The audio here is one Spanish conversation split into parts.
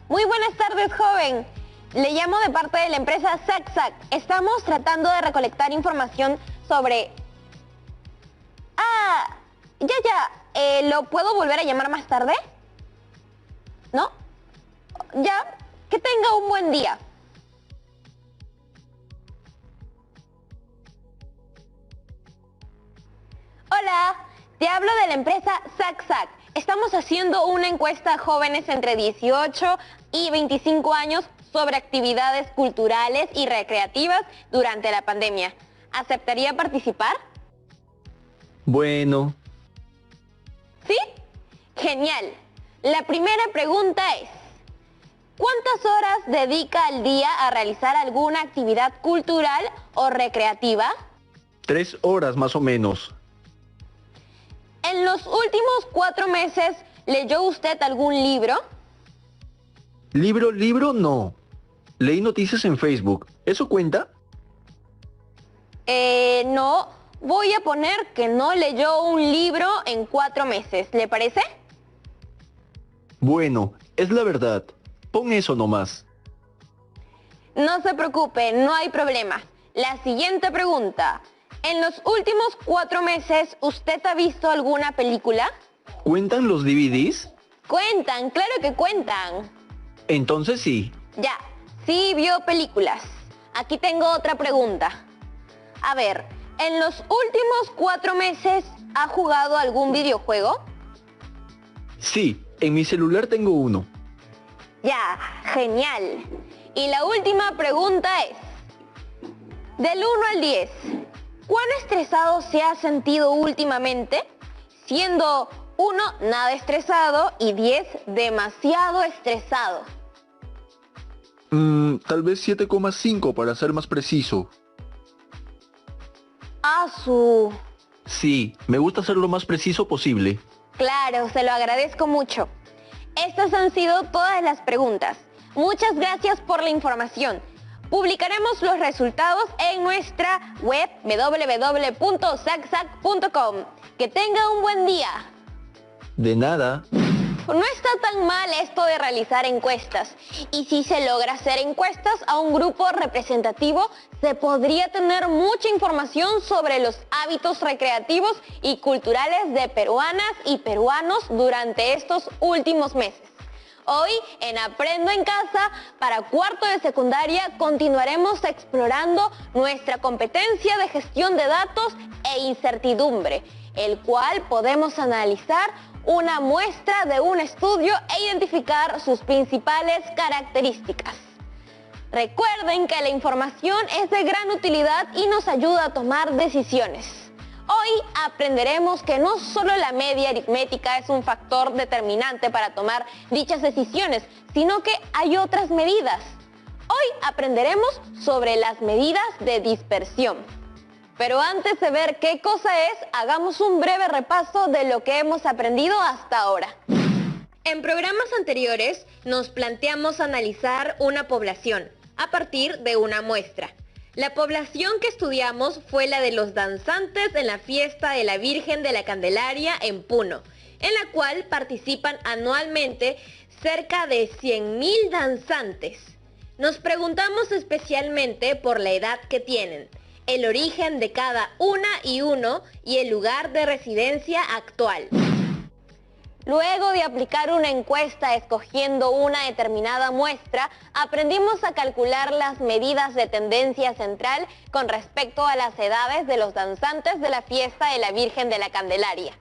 Muy buenas tardes, joven. Le llamo de parte de la empresa SACSAC. Estamos tratando de recolectar información sobre... ¿Lo puedo volver a llamar más tarde? ¿No? Ya, que tenga un buen día. Hola, te hablo de la empresa SACSAC. Estamos haciendo una encuesta a jóvenes entre 18 y 25 años sobre actividades culturales y recreativas durante la pandemia. ¿Aceptaría participar? Bueno. ¿Sí? Genial. La primera pregunta es, ¿cuántas horas dedica al día a realizar alguna actividad cultural o recreativa? 3 horas más o menos. ¿En los últimos 4 meses leyó usted algún libro? Libro no. Leí noticias en Facebook. ¿Eso cuenta? No. Voy a poner que no leyó un libro en 4 meses. ¿Le parece? Bueno, es la verdad. Pon eso nomás. No se preocupe, no hay problema. La siguiente pregunta. ¿En los últimos 4 meses usted ha visto alguna película? ¿Cuentan los DVDs? Cuentan, claro que cuentan. Entonces sí. Ya, sí vio películas. Aquí tengo otra pregunta. A ver, ¿en los últimos 4 meses ha jugado algún videojuego? Sí, en mi celular tengo uno. Ya, genial. Y la última pregunta es, del 1 al 10, ¿cuán estresado se ha sentido últimamente? Siendo 1 nada estresado y 10 demasiado estresado. Tal vez 7,5 para ser más preciso. Sí, me gusta ser lo más preciso posible. Claro, se lo agradezco mucho. Estas han sido todas las preguntas. Muchas gracias por la información. Publicaremos los resultados en nuestra web www.sacsac.com. Que tenga un buen día. De nada. No está tan mal esto de realizar encuestas. Y si se logra hacer encuestas a un grupo representativo, se podría tener mucha información sobre los hábitos recreativos y culturales de peruanas y peruanos durante estos últimos meses. Hoy, en Aprendo en Casa, para cuarto de secundaria, continuaremos explorando nuestra competencia de gestión de datos e incertidumbre, el cual podemos analizar una muestra de un estudio e identificar sus principales características. Recuerden que la información es de gran utilidad y nos ayuda a tomar decisiones. Hoy aprenderemos que no solo la media aritmética es un factor determinante para tomar dichas decisiones, sino que hay otras medidas. Hoy aprenderemos sobre las medidas de dispersión. Pero antes de ver qué cosa es, hagamos un breve repaso de lo que hemos aprendido hasta ahora. En programas anteriores nos planteamos analizar una población a partir de una muestra. La población que estudiamos fue la de los danzantes en la fiesta de la Virgen de la Candelaria en Puno, en la cual participan anualmente cerca de 100.000 danzantes. Nos preguntamos especialmente por la edad que tienen, el origen de cada una y uno y el lugar de residencia actual. Luego de aplicar una encuesta escogiendo una determinada muestra, aprendimos a calcular las medidas de tendencia central con respecto a las edades de los danzantes de la fiesta de la Virgen de la Candelaria.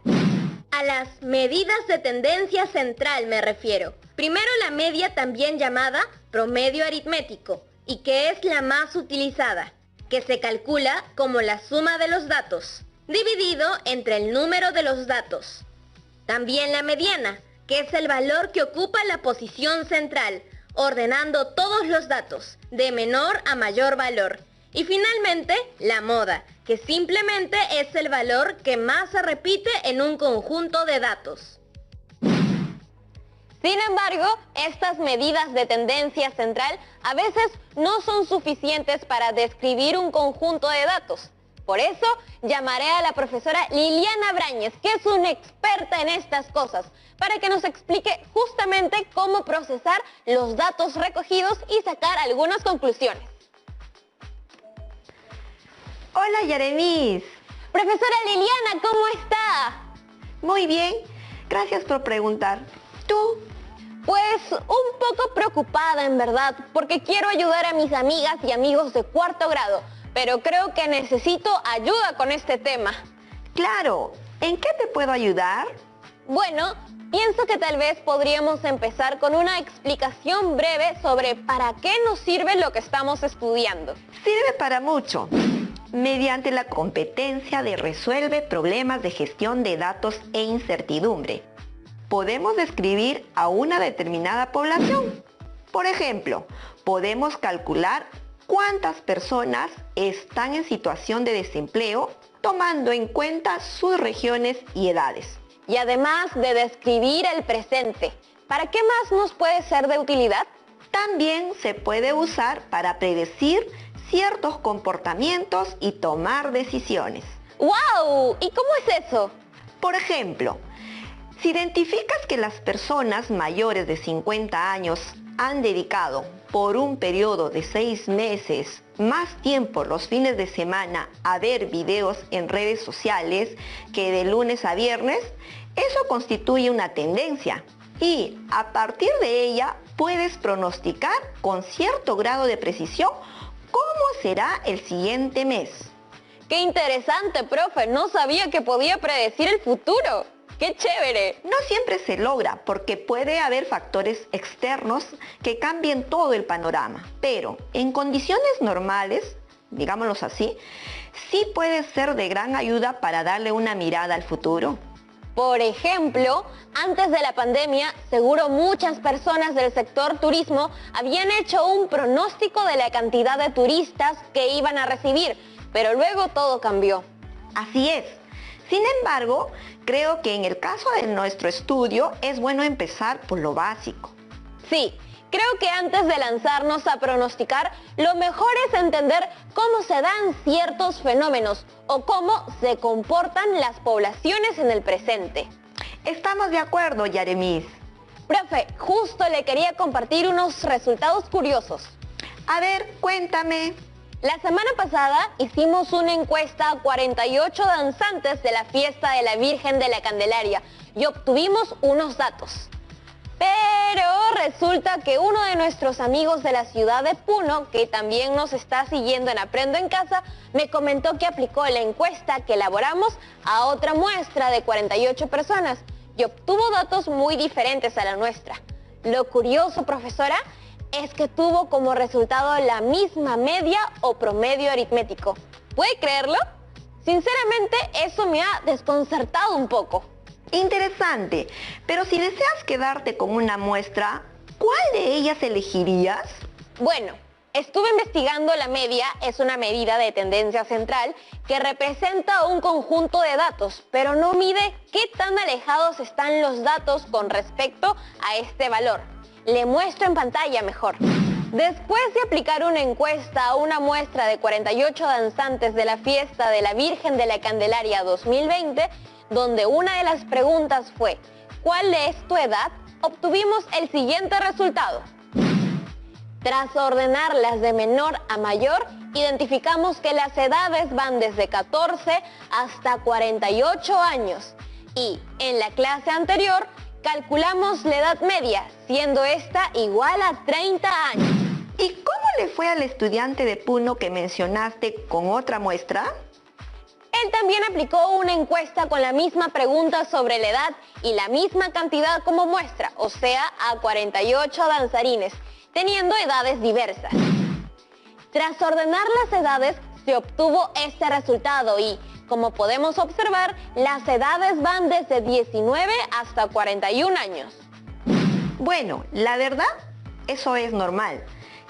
A las medidas de tendencia central me refiero. Primero la media, también llamada promedio aritmético, y que es la más utilizada, que se calcula como la suma de los datos, dividido entre el número de los datos. También la mediana, que es el valor que ocupa la posición central, ordenando todos los datos, de menor a mayor valor. Y finalmente, la moda, que simplemente es el valor que más se repite en un conjunto de datos. Sin embargo, estas medidas de tendencia central a veces no son suficientes para describir un conjunto de datos. Por eso llamaré a la profesora Liliana Brañez, que es una experta en estas cosas, para que nos explique justamente cómo procesar los datos recogidos y sacar algunas conclusiones. Hola, Yaremis. Profesora Liliana, ¿cómo está? Muy bien, gracias por preguntar. ¿Tú? Pues un poco preocupada en verdad, porque quiero ayudar a mis amigas y amigos de cuarto grado, pero creo que necesito ayuda con este tema. Claro, ¿en qué te puedo ayudar? Bueno, pienso que tal vez podríamos empezar con una explicación breve sobre para qué nos sirve lo que estamos estudiando. Sirve para mucho. Mediante la competencia de resuelve problemas de gestión de datos e incertidumbre, podemos describir a una determinada población. Por ejemplo, podemos calcular cuántas personas están en situación de desempleo tomando en cuenta sus regiones y edades. Y además de describir el presente, ¿para qué más nos puede ser de utilidad? También se puede usar para predecir ciertos comportamientos y tomar decisiones. ¡Wow! ¿Y cómo es eso? Por ejemplo, si identificas que las personas mayores de 50 años han dedicado por un periodo de 6 meses más tiempo los fines de semana a ver videos en redes sociales que de lunes a viernes, eso constituye una tendencia y a partir de ella puedes pronosticar con cierto grado de precisión cómo será el siguiente mes. ¡Qué interesante, profe! No sabía que podía predecir el futuro. ¡Qué chévere! No siempre se logra porque puede haber factores externos que cambien todo el panorama, pero en condiciones normales, digámoslo así, sí puede ser de gran ayuda para darle una mirada al futuro. Por ejemplo, antes de la pandemia, seguro muchas personas del sector turismo habían hecho un pronóstico de la cantidad de turistas que iban a recibir, pero luego todo cambió. Así es. Sin embargo, creo que en el caso de nuestro estudio es bueno empezar por lo básico. Sí, creo que antes de lanzarnos a pronosticar, lo mejor es entender cómo se dan ciertos fenómenos o cómo se comportan las poblaciones en el presente. Estamos de acuerdo, Yaremis. Profe, justo le quería compartir unos resultados curiosos. A ver, cuéntame. La semana pasada hicimos una encuesta a 48 danzantes de la fiesta de la Virgen de la Candelaria y obtuvimos unos datos. Pero resulta que uno de nuestros amigos de la ciudad de Puno, que también nos está siguiendo en Aprendo en Casa, me comentó que aplicó la encuesta que elaboramos a otra muestra de 48 personas y obtuvo datos muy diferentes a la nuestra. Lo curioso, profesora, es que tuvo como resultado la misma media o promedio aritmético. ¿Puede creerlo? Sinceramente, eso me ha desconcertado un poco. Interesante, pero si deseas quedarte con una muestra, ¿cuál de ellas elegirías? Bueno, estuve investigando la media, es una medida de tendencia central que representa un conjunto de datos, pero no mide qué tan alejados están los datos con respecto a este valor. Le muestro en pantalla mejor. Después de aplicar una encuesta a una muestra de 48 danzantes de la fiesta de la Virgen de la Candelaria 2020, donde una de las preguntas fue ¿cuál es tu edad?, obtuvimos el siguiente resultado. Tras ordenarlas de menor a mayor, identificamos que las edades van desde 14 hasta 48 años. Y en la clase anterior, calculamos la edad media, siendo esta igual a 30 años. ¿Y cómo le fue al estudiante de Puno que mencionaste con otra muestra? Él también aplicó una encuesta con la misma pregunta sobre la edad y la misma cantidad como muestra, o sea, a 48 danzarines, teniendo edades diversas. Tras ordenar las edades, se obtuvo este resultado y, como podemos observar, las edades van desde 19 hasta 41 años. Bueno, la verdad, eso es normal.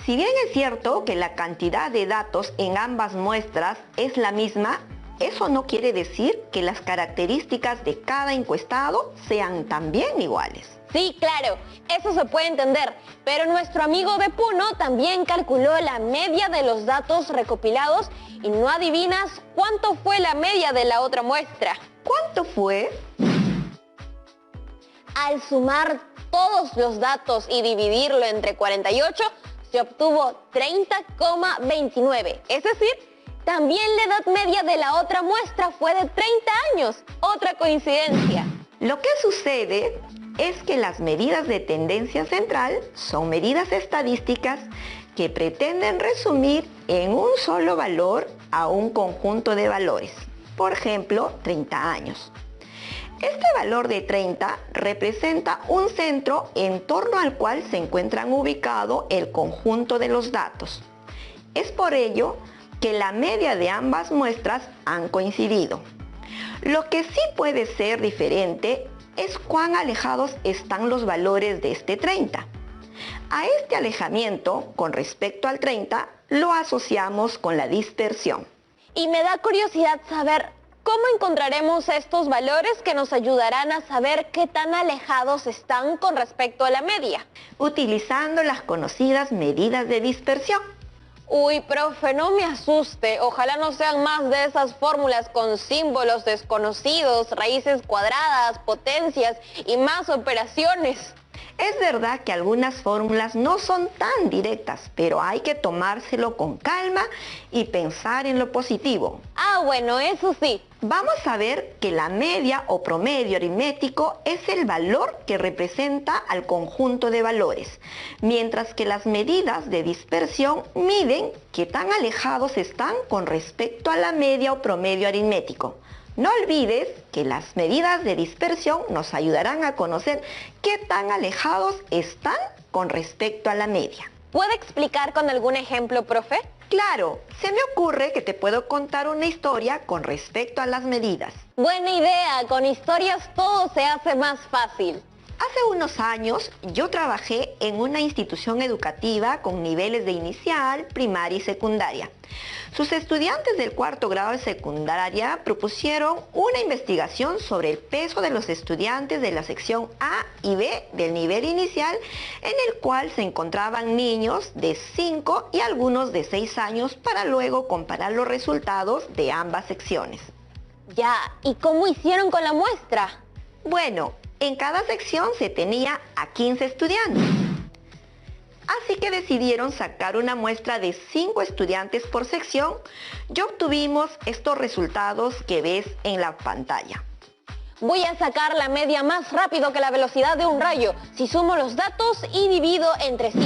Si bien es cierto que la cantidad de datos en ambas muestras es la misma, eso no quiere decir que las características de cada encuestado sean también iguales. Sí, claro, eso se puede entender, pero nuestro amigo de Puno también calculó la media de los datos recopilados y no adivinas cuánto fue la media de la otra muestra. ¿Cuánto fue? Al sumar todos los datos y dividirlo entre 48, se obtuvo 30,29. Es decir, también la edad media de la otra muestra fue de 30 años. Otra coincidencia. Lo que sucede es que las medidas de tendencia central son medidas estadísticas que pretenden resumir en un solo valor a un conjunto de valores. Por ejemplo, 30 años. Este valor de 30 representa un centro en torno al cual se encuentran ubicado el conjunto de los datos. Es por ello que la media de ambas muestras han coincidido. Lo que sí puede ser diferente es cuán alejados están los valores de este 30. A este alejamiento con respecto al 30 lo asociamos con la dispersión. Y me da curiosidad saber cómo encontraremos estos valores que nos ayudarán a saber qué tan alejados están con respecto a la media. Utilizando las conocidas medidas de dispersión. Uy, profe, no me asuste. Ojalá no sean más de esas fórmulas con símbolos desconocidos, raíces cuadradas, potencias y más operaciones. Es verdad que algunas fórmulas no son tan directas, pero hay que tomárselo con calma y pensar en lo positivo. Ah, bueno, eso sí. Vamos a ver que la media o promedio aritmético es el valor que representa al conjunto de valores, mientras que las medidas de dispersión miden qué tan alejados están con respecto a la media o promedio aritmético. No olvides que las medidas de dispersión nos ayudarán a conocer qué tan alejados están con respecto a la media. ¿Puede explicar con algún ejemplo, profe? Claro, se me ocurre que te puedo contar una historia con respecto a las medidas. Buena idea, con historias todo se hace más fácil. Hace unos años yo trabajé en una institución educativa con niveles de inicial, primaria y secundaria. Sus estudiantes del cuarto grado de secundaria propusieron una investigación sobre el peso de los estudiantes de la sección A y B del nivel inicial, en el cual se encontraban niños de 5 y algunos de 6 años para luego comparar los resultados de ambas secciones. Ya, ¿y cómo hicieron con la muestra? Bueno, en cada sección se tenía a 15 estudiantes. Así que decidieron sacar una muestra de 5 estudiantes por sección y obtuvimos estos resultados que ves en la pantalla. Voy a sacar la media más rápido que la velocidad de un rayo si sumo los datos y divido entre 5.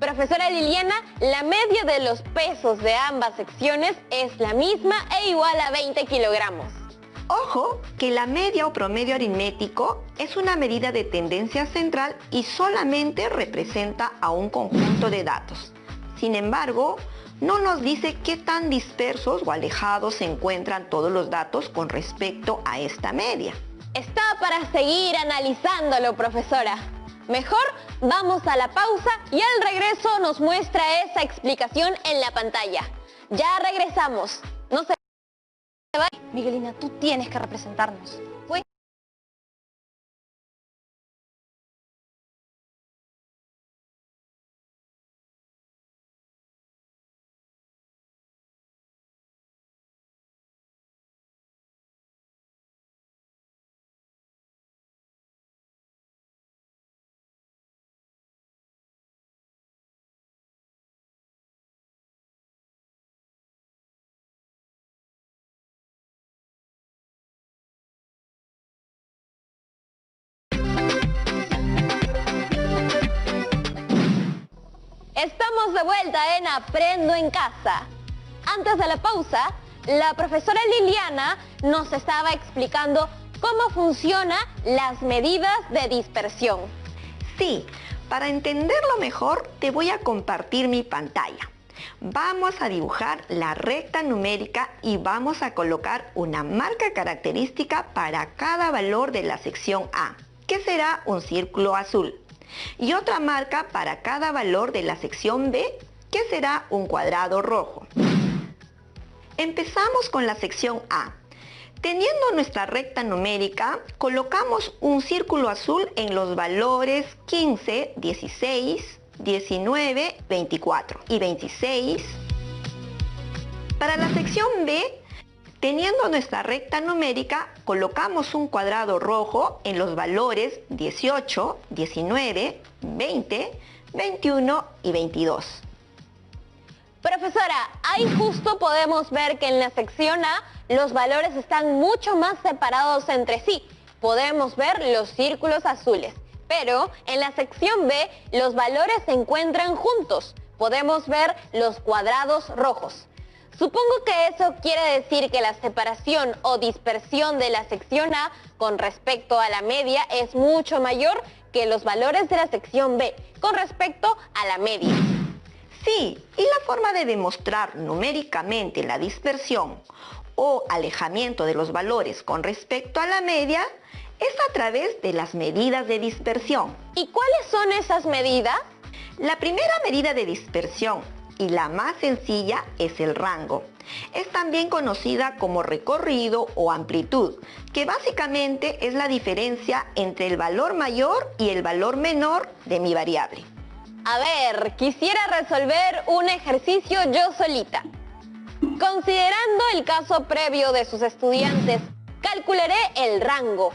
Profesora Liliana, la media de los pesos de ambas secciones es la misma e igual a 20 kilogramos. Ojo que la media o promedio aritmético es una medida de tendencia central y solamente representa a un conjunto de datos. Sin embargo, no nos dice qué tan dispersos o alejados se encuentran todos los datos con respecto a esta media. Está para seguir analizándolo, profesora. Mejor vamos a la pausa y al regreso nos muestra esa explicación en la pantalla. Ya regresamos. No se vaya. Miguelina, tú tienes que representarnos. Estamos de vuelta en Aprendo en Casa. Antes de la pausa, la profesora Liliana nos estaba explicando cómo funcionan las medidas de dispersión. Sí, para entenderlo mejor te voy a compartir mi pantalla. Vamos a dibujar la recta numérica y vamos a colocar una marca característica para cada valor de la sección A, que será un círculo azul. Y otra marca para cada valor de la sección B, que será un cuadrado rojo. Empezamos con la sección A. Teniendo nuestra recta numérica, colocamos un círculo azul en los valores 15, 16, 19, 24 y 26. Para la sección B, teniendo nuestra recta numérica, colocamos un cuadrado rojo en los valores 18, 19, 20, 21 y 22. Profesora, ahí justo podemos ver que en la sección A los valores están mucho más separados entre sí. Podemos ver los círculos azules, pero en la sección B los valores se encuentran juntos. Podemos ver los cuadrados rojos. Supongo que eso quiere decir que la separación o dispersión de la sección A con respecto a la media es mucho mayor que los valores de la sección B con respecto a la media. Sí, y la forma de demostrar numéricamente la dispersión o alejamiento de los valores con respecto a la media es a través de las medidas de dispersión. ¿Y cuáles son esas medidas? La primera medida de dispersión y la más sencilla es el rango. Es también conocida como recorrido o amplitud, que básicamente es la diferencia entre el valor mayor y el valor menor de mi variable. A ver, quisiera resolver un ejercicio yo solita. Considerando el caso previo de sus estudiantes, calcularé el rango.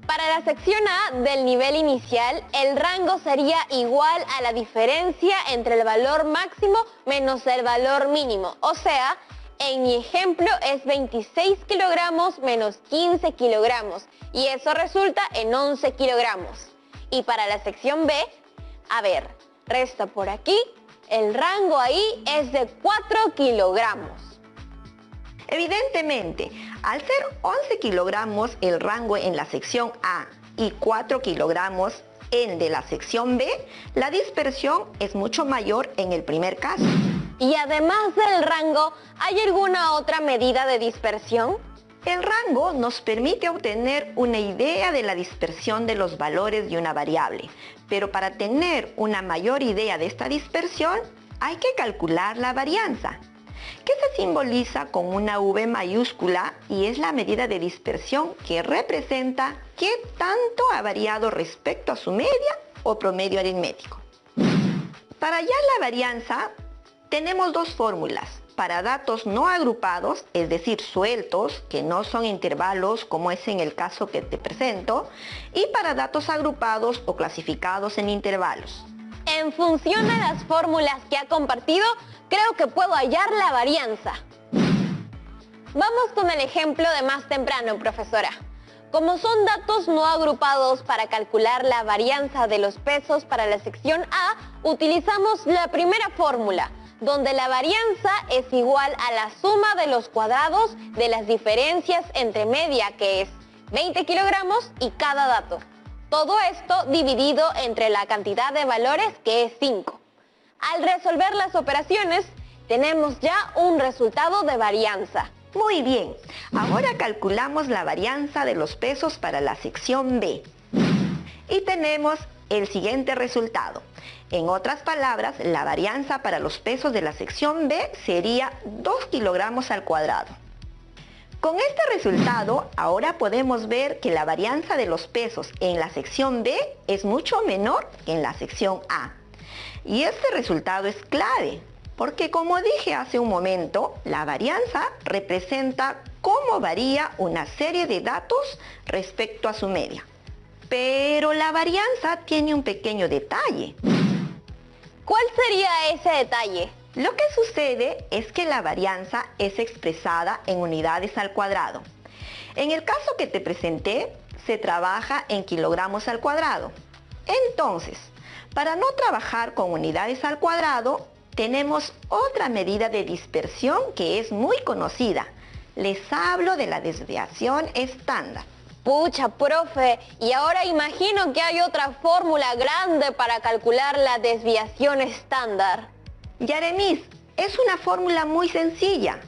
Para la sección A del nivel inicial, el rango sería igual a la diferencia entre el valor máximo menos el valor mínimo. O sea, en mi ejemplo es 26 kilogramos menos 15 kilogramos. Y eso resulta en 11 kilogramos. Y para la sección B, a ver, resta por aquí, el rango ahí es de 4 kilogramos. Evidentemente, al ser 11 kilogramos el rango en la sección A y 4 kilogramos en de la sección B, la dispersión es mucho mayor en el primer caso. Y además del rango, ¿hay alguna otra medida de dispersión? El rango nos permite obtener una idea de la dispersión de los valores de una variable, pero para tener una mayor idea de esta dispersión hay que calcular la varianza, que se simboliza con una V mayúscula y es la medida de dispersión que representa qué tanto ha variado respecto a su media o promedio aritmético. Para hallar la varianza tenemos dos fórmulas. Para datos no agrupados, es decir, sueltos, que no son intervalos como es en el caso que te presento, y para datos agrupados o clasificados en intervalos. En función a las fórmulas que ha compartido, creo que puedo hallar la varianza. Vamos con el ejemplo de más temprano, profesora. Como son datos no agrupados para calcular la varianza de los pesos para la sección A, utilizamos la primera fórmula, donde la varianza es igual a la suma de los cuadrados de las diferencias entre media, que es 20 kilogramos, y cada dato. Todo esto dividido entre la cantidad de valores, que es 5. Al resolver las operaciones, tenemos ya un resultado de varianza. Muy bien, ahora calculamos la varianza de los pesos para la sección B. Y tenemos el siguiente resultado. En otras palabras, la varianza para los pesos de la sección B sería 2 kilogramos al cuadrado. Con este resultado, ahora podemos ver que la varianza de los pesos en la sección B es mucho menor que en la sección A. Y este resultado es clave, porque como dije hace un momento, la varianza representa cómo varía una serie de datos respecto a su media. Pero la varianza tiene un pequeño detalle. ¿Cuál sería ese detalle? Lo que sucede es que la varianza es expresada en unidades al cuadrado. En el caso que te presenté, se trabaja en kilogramos al cuadrado. Entonces, para no trabajar con unidades al cuadrado, tenemos otra medida de dispersión que es muy conocida. Les hablo de la desviación estándar. Pucha, profe, y ahora imagino que hay otra fórmula grande para calcular la desviación estándar. Yaremis, es una fórmula muy sencilla.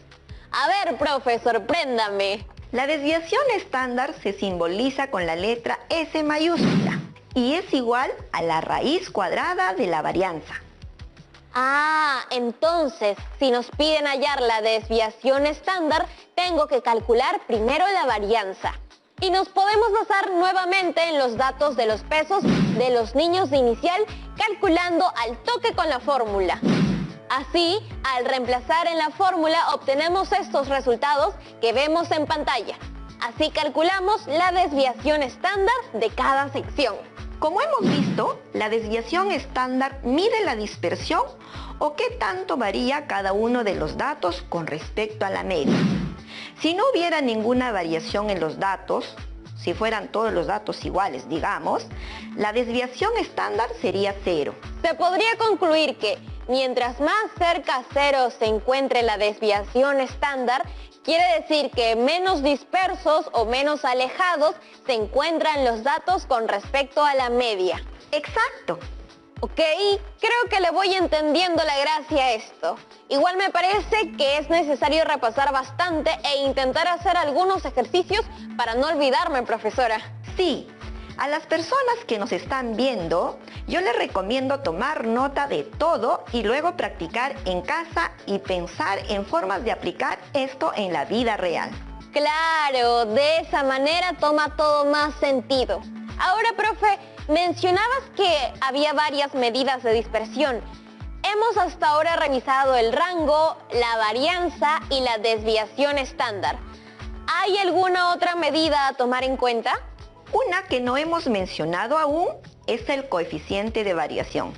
A ver, profe, sorpréndame. La desviación estándar se simboliza con la letra S mayúscula y es igual a la raíz cuadrada de la varianza. Entonces, si nos piden hallar la desviación estándar, tengo que calcular primero la varianza. Y nos podemos basar nuevamente en los datos de los pesos de los niños de inicial, calculando al toque con la fórmula. Así, al reemplazar en la fórmula, obtenemos estos resultados que vemos en pantalla. Así calculamos la desviación estándar de cada sección. Como hemos visto, la desviación estándar mide la dispersión o qué tanto varía cada uno de los datos con respecto a la media. Si no hubiera ninguna variación en los datos, si fueran todos los datos iguales, digamos, la desviación estándar sería 0. Se podría concluir que mientras más cerca a 0 se encuentre la desviación estándar, quiere decir que menos dispersos o menos alejados se encuentran los datos con respecto a la media. Exacto. Ok, creo que le voy entendiendo la gracia a esto. Igual me parece que es necesario repasar bastante e intentar hacer algunos ejercicios para no olvidarme, profesora. Sí, a las personas que nos están viendo, yo les recomiendo tomar nota de todo y luego practicar en casa y pensar en formas de aplicar esto en la vida real. Claro, de esa manera toma todo más sentido. Ahora, profe, mencionabas que había varias medidas de dispersión. Hemos hasta ahora revisado el rango, la varianza y la desviación estándar. ¿Hay alguna otra medida a tomar en cuenta? Una que no hemos mencionado aún es el coeficiente de variación.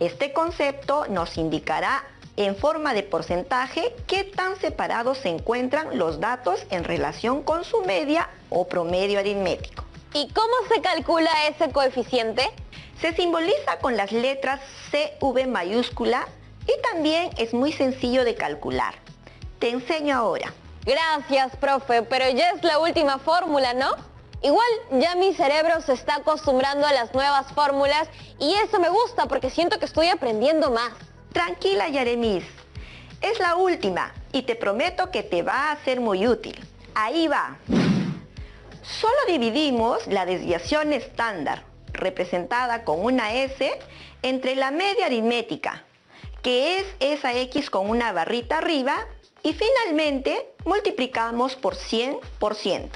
Este concepto nos indicará en forma de porcentaje qué tan separados se encuentran los datos en relación con su media o promedio aritmético. ¿Y cómo se calcula ese coeficiente? Se simboliza con las letras CV mayúscula y también es muy sencillo de calcular. Te enseño ahora. Gracias, profe, pero ya es la última fórmula, ¿no? Igual ya mi cerebro se está acostumbrando a las nuevas fórmulas y eso me gusta porque siento que estoy aprendiendo más. Tranquila, Yaremis. Es la última y te prometo que te va a ser muy útil. Ahí va. Solo dividimos la desviación estándar, representada con una S, entre la media aritmética, que es esa X con una barrita arriba, y finalmente multiplicamos por 100%.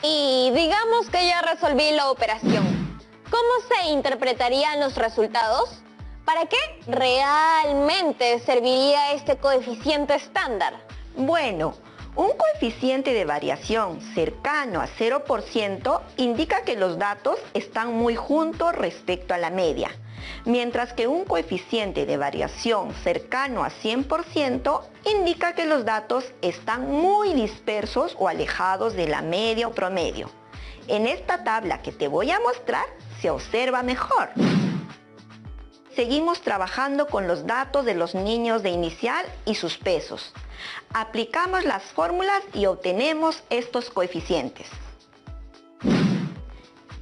Y digamos que ya resolví la operación. ¿Cómo se interpretarían los resultados? ¿Para qué realmente serviría este coeficiente estándar? Bueno, un coeficiente de variación cercano a 0% indica que los datos están muy juntos respecto a la media, mientras que un coeficiente de variación cercano a 100% indica que los datos están muy dispersos o alejados de la media o promedio. En esta tabla que te voy a mostrar se observa mejor. Seguimos trabajando con los datos de los niños de inicial y sus pesos. Aplicamos las fórmulas y obtenemos estos coeficientes.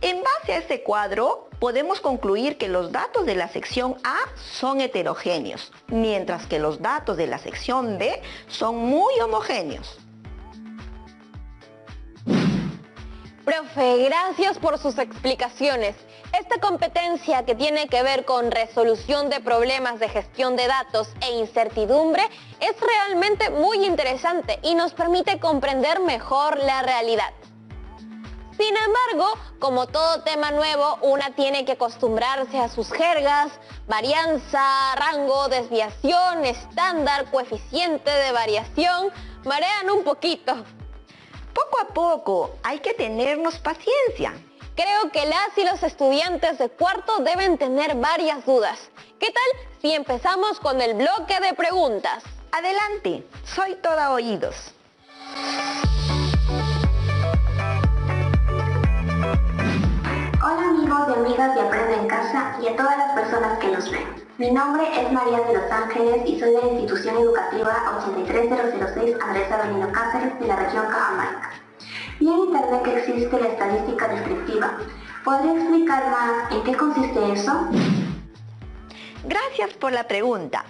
En base a este cuadro, podemos concluir que los datos de la sección A son heterogéneos, mientras que los datos de la sección B son muy homogéneos. Profe, gracias por sus explicaciones. Esta competencia que tiene que ver con resolución de problemas de gestión de datos e incertidumbre es realmente muy interesante y nos permite comprender mejor la realidad. Sin embargo, como todo tema nuevo, una tiene que acostumbrarse a sus jergas, varianza, rango, desviación, estándar, coeficiente de variación, marean un poquito. Poco a poco, hay que tenernos paciencia. Creo que las y los estudiantes de cuarto deben tener varias dudas. ¿Qué tal si empezamos con el bloque de preguntas? Adelante, soy toda oídos. Hola amigos y amigas de Aprende en Casa y a todas las personas que nos ven. Mi nombre es María de Los Ángeles y soy de la institución educativa 83006 Andrés Avelino Cáceres de la región Cajamarca. Vi en internet que existe la estadística descriptiva. ¿Podría explicar más en qué consiste eso? Gracias por la pregunta.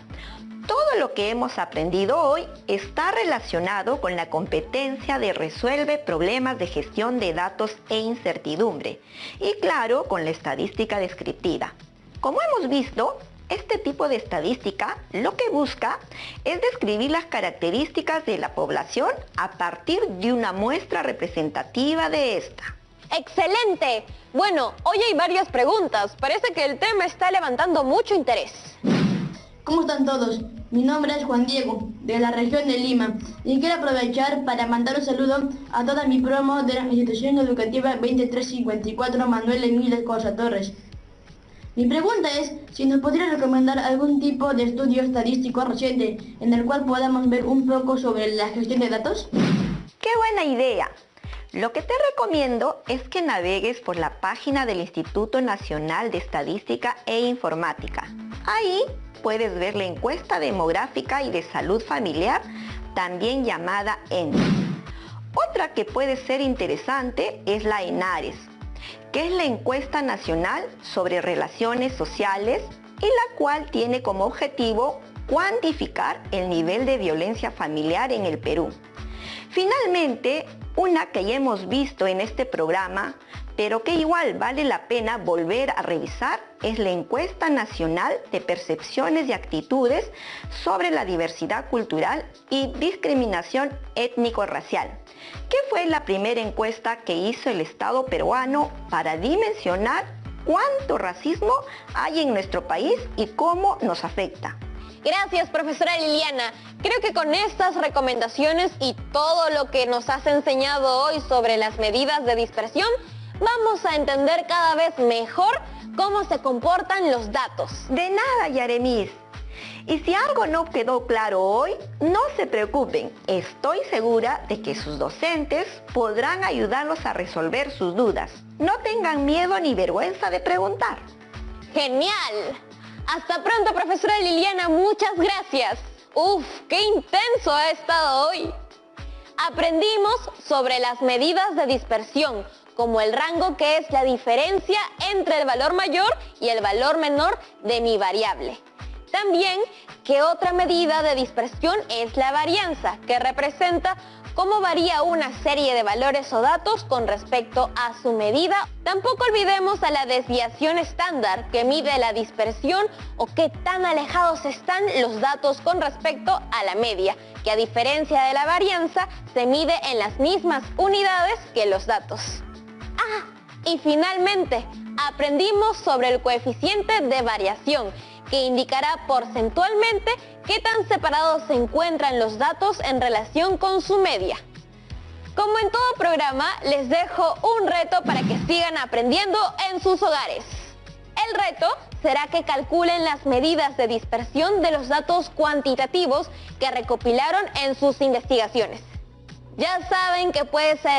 Todo lo que hemos aprendido hoy está relacionado con la competencia de resuelve problemas de gestión de datos e incertidumbre y claro, con la estadística descriptiva. Como hemos visto, Este tipo de estadística lo que busca es describir las características de la población a partir de una muestra representativa de esta. ¡Excelente! Bueno, hoy hay varias preguntas. Parece que el tema está levantando mucho interés. ¿Cómo están todos? Mi nombre es Juan Diego, de la región de Lima, y quiero aprovechar para mandar un saludo a toda mi promo de la institución educativa 2354 Manuel Emilio Cosa Torres. Mi pregunta es si nos podría recomendar algún tipo de estudio estadístico reciente en el cual podamos ver un poco sobre la gestión de datos. ¡Qué buena idea! Lo que te recomiendo es que navegues por la página del Instituto Nacional de Estadística e Informática. Ahí puedes ver la encuesta demográfica y de salud familiar, también llamada ENDE. Otra que puede ser interesante es la ENARES, que es la encuesta nacional sobre relaciones sociales y la cual tiene como objetivo cuantificar el nivel de violencia familiar en el Perú. Finalmente, una que ya hemos visto en este programa, pero que igual vale la pena volver a revisar, es la encuesta nacional de percepciones y actitudes sobre la diversidad cultural y discriminación étnico-racial, que fue la primera encuesta que hizo el Estado peruano para dimensionar cuánto racismo hay en nuestro país y cómo nos afecta. Gracias, profesora Liliana. Creo que con estas recomendaciones y todo lo que nos has enseñado hoy sobre las medidas de dispersión, vamos a entender cada vez mejor cómo se comportan los datos. De nada, Yaremis. Y si algo no quedó claro hoy, no se preocupen. Estoy segura de que sus docentes podrán ayudarlos a resolver sus dudas. No tengan miedo ni vergüenza de preguntar. ¡Genial! Hasta pronto, profesora Liliana. Muchas gracias. ¡Uf! ¡Qué intenso ha estado hoy! Aprendimos sobre las medidas de dispersión, como el rango, que es la diferencia entre el valor mayor y el valor menor de mi variable. También que otra medida de dispersión es la varianza, que representa cómo varía una serie de valores o datos con respecto a su medida. Tampoco olvidemos a la desviación estándar, que mide la dispersión o qué tan alejados están los datos con respecto a la media, que a diferencia de la varianza se mide en las mismas unidades que los datos. Ah, y finalmente, aprendimos sobre el coeficiente de variación, que indicará porcentualmente qué tan separados se encuentran los datos en relación con su media. Como en todo programa, les dejo un reto para que sigan aprendiendo en sus hogares. El reto será que calculen las medidas de dispersión de los datos cuantitativos que recopilaron en sus investigaciones. Ya saben que puede ser